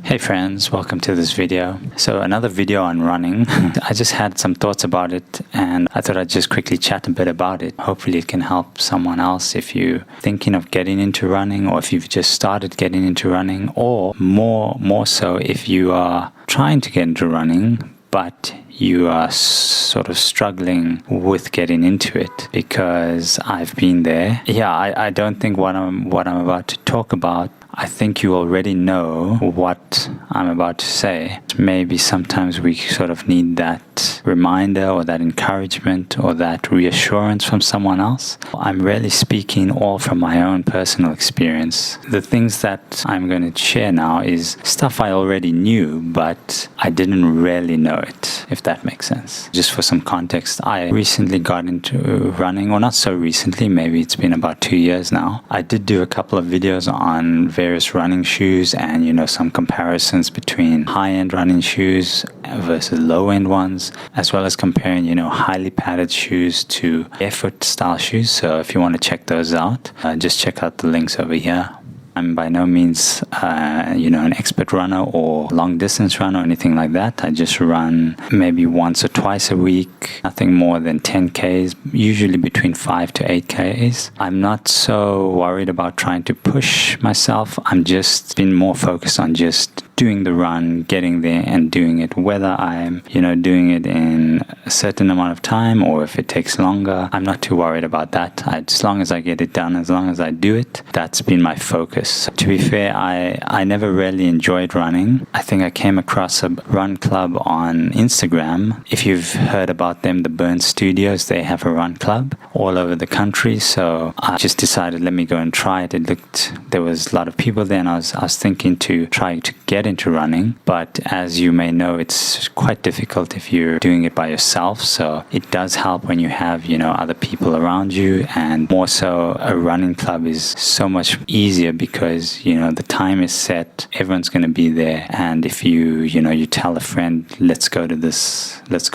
Hey friends, welcome to this video. So another video on running. I just had some thoughts about it and I thought I'd just quickly chat a bit about it. Hopefully it can help someone else if you're thinking of getting into running, or if you've just started getting into running, or more so if you are trying to get into running but you are sort of struggling with getting into it, because I've been there. Yeah, I don't think what I'm about to talk about, I think you already know what I'm about to say. Maybe sometimes we sort of need that reminder or that encouragement or that reassurance from someone else. I'm really speaking all from my own personal experience. The things that I'm going to share now is stuff I already knew, but I didn't really know it, if that makes sense. Just for some context, I recently got into running, or not so recently, maybe it's been about 2 years now. I did do a couple of videos on various running shoes and, some comparisons between high-end running shoes versus low-end ones, as well as comparing, highly padded shoes to barefoot style shoes. So if you want to check those out, just check out the links over here. I'm by no means, an expert runner or long distance runner or anything like that. I just run maybe once or twice a week, nothing more than 10Ks, usually between 5 to 8Ks. I'm not so worried about trying to push myself. I'm just been more focused on just doing the run, getting there and doing it, whether I'm, doing it in a certain amount of time or if it takes longer. I'm not too worried about that. As long as I get it done, as long as I do it, that's been my focus. To be fair, I never really enjoyed running. I think I came across a run club on Instagram. If you've heard about them, the Burn Studios, they have a run club all over the country. So I just decided, let me go and try it. There was a lot of people there, and I was thinking to try to get into running, but as you may know, it's quite difficult if you're doing it by yourself. So it does help when you have other people around you, and more so a running club is so much easier because the time is set, everyone's going to be there, and if you tell a friend, let's go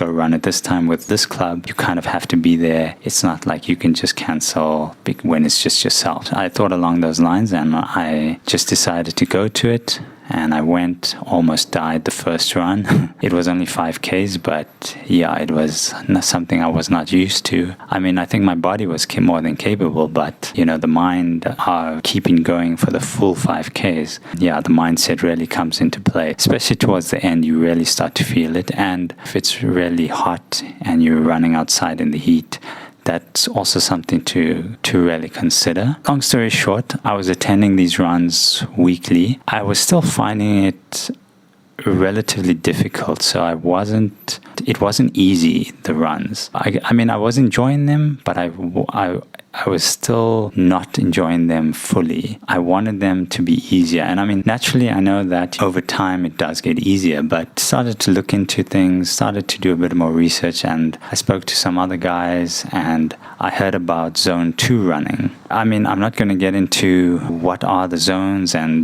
run at this time with this club, you kind of have to be there. It's not like you can just cancel when it's just yourself. I thought along those lines and I just decided to go to it. And I went, almost died the first run. It was only 5Ks, but yeah, it was something I was not used to. I mean, I think my body was more than capable, but the mind keeping going for the full 5Ks. Yeah, the mindset really comes into play, especially towards the end. You really start to feel it. And if it's really hot and you're running outside in the heat, that's also something to really consider. Long story short, I was attending these runs weekly. I was still finding it relatively difficult, so it wasn't easy, the runs. I mean, I was enjoying them, but I was still not enjoying them fully. I wanted them to be easier. And I mean, naturally, I know that over time it does get easier, but started to look into things, started to do a bit more research, and I spoke to some other guys and I heard about zone 2 running. I mean, I'm not going to get into what are the zones and,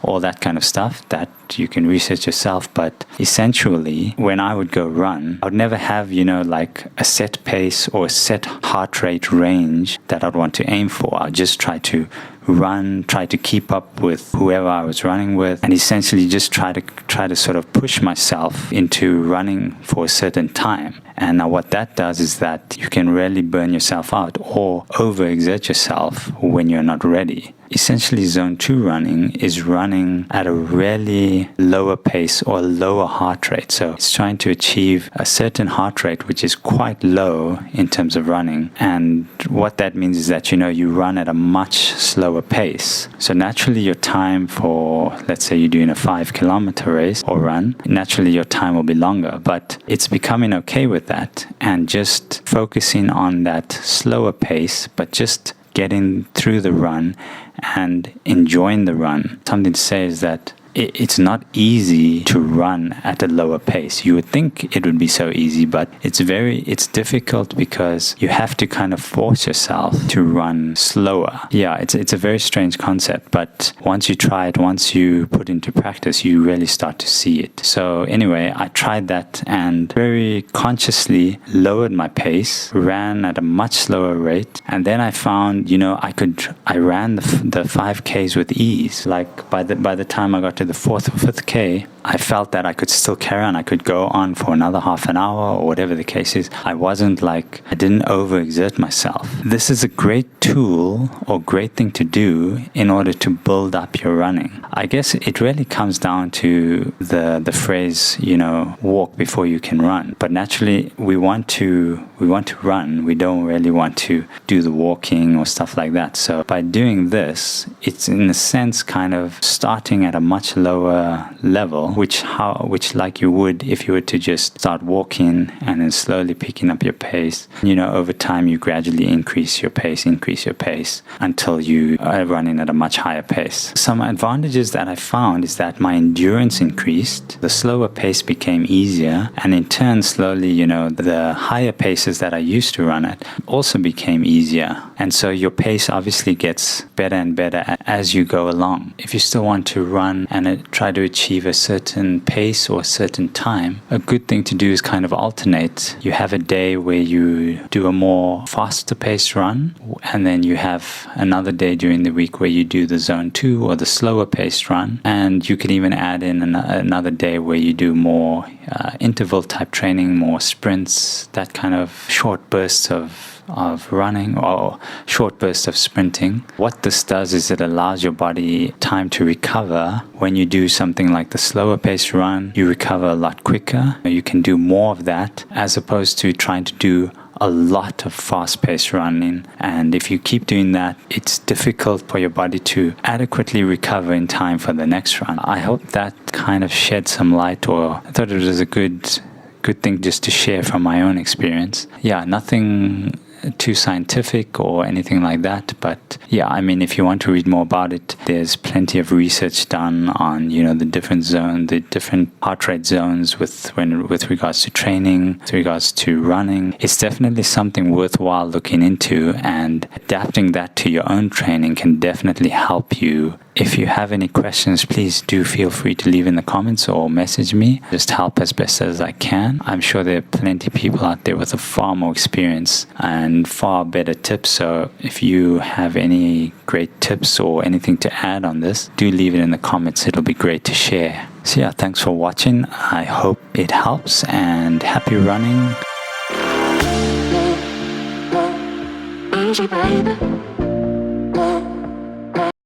all that kind of stuff that you can research yourself, but essentially, when I would go run, I would never have, like a set pace or a set heart rate range that I'd want to aim for. I'd just try to run, try to keep up with whoever I was running with, and essentially just try to sort of push myself into running for a certain time. And now what that does is that you can really burn yourself out or overexert yourself when you're not ready. Essentially, zone 2 running is running at a really lower pace or lower heart rate. So it's trying to achieve a certain heart rate, which is quite low in terms of running. And what that means is that, you run at a much slower pace. So naturally, your time for, let's say you're doing a 5-kilometer race or run, naturally your time will be longer. But it's becoming okay with that and just focusing on that slower pace, but just getting through the run and enjoying the run. Something to say is that it's not easy to run at a lower pace. You would think it would be so easy, but it's difficult because you have to kind of force yourself to run slower. Yeah, it's a very strange concept, but once you try it, once you put into practice, you really start to see it. So anyway, I tried that and very consciously lowered my pace, ran at a much slower rate, and then I found, I ran the 5Ks with ease. Like by the time I got to to the 4th or 5th K, I felt that I could still carry on. I could go on for another half an hour or whatever the case is. I didn't overexert myself. This is a great tool or great thing to do in order to build up your running. I guess it really comes down to the phrase, walk before you can run. But naturally, we want to run. We don't really want to do the walking or stuff like that. So by doing this, it's in a sense kind of starting at a much lower level, which like you would if you were to just start walking and then slowly picking up your pace. Over time you gradually increase your pace until you are running at a much higher pace. Some advantages that I found is that my endurance increased, the slower pace became easier, and in turn slowly, the higher paces that I used to run at also became easier. And so your pace obviously gets better and better as you go along. If you still want to run and try to achieve a certain pace or a certain time, a good thing to do is kind of alternate. You have a day where you do a more faster paced run, and then you have another day during the week where you do the zone 2 or the slower paced run, and you could even add in another day where you do more interval type training, more sprints, that kind of short bursts of running or short bursts of sprinting. What this does is it allows your body time to recover. When you do something like the slower paced run, you recover a lot quicker. You can do more of that as opposed to trying to do a lot of fast-paced running. And if you keep doing that, it's difficult for your body to adequately recover in time for the next run. I hope that kind of shed some light, or I thought it was a good thing just to share from my own experience. Yeah, nothing too scientific or anything like that, but yeah, I mean, if you want to read more about it, there's plenty of research done on the different heart rate zones with regards to training, with regards to running. It's definitely something worthwhile looking into, and adapting that to your own training can definitely help you. If you have any questions, please do feel free to leave in the comments or message me. Just help as best as I can. I'm sure there are plenty of people out there with a far more experience and far better tips. So if you have any great tips or anything to add on this, do leave it in the comments. It'll be great to share. So yeah, thanks for watching. I hope it helps, and happy running. Easy, baby.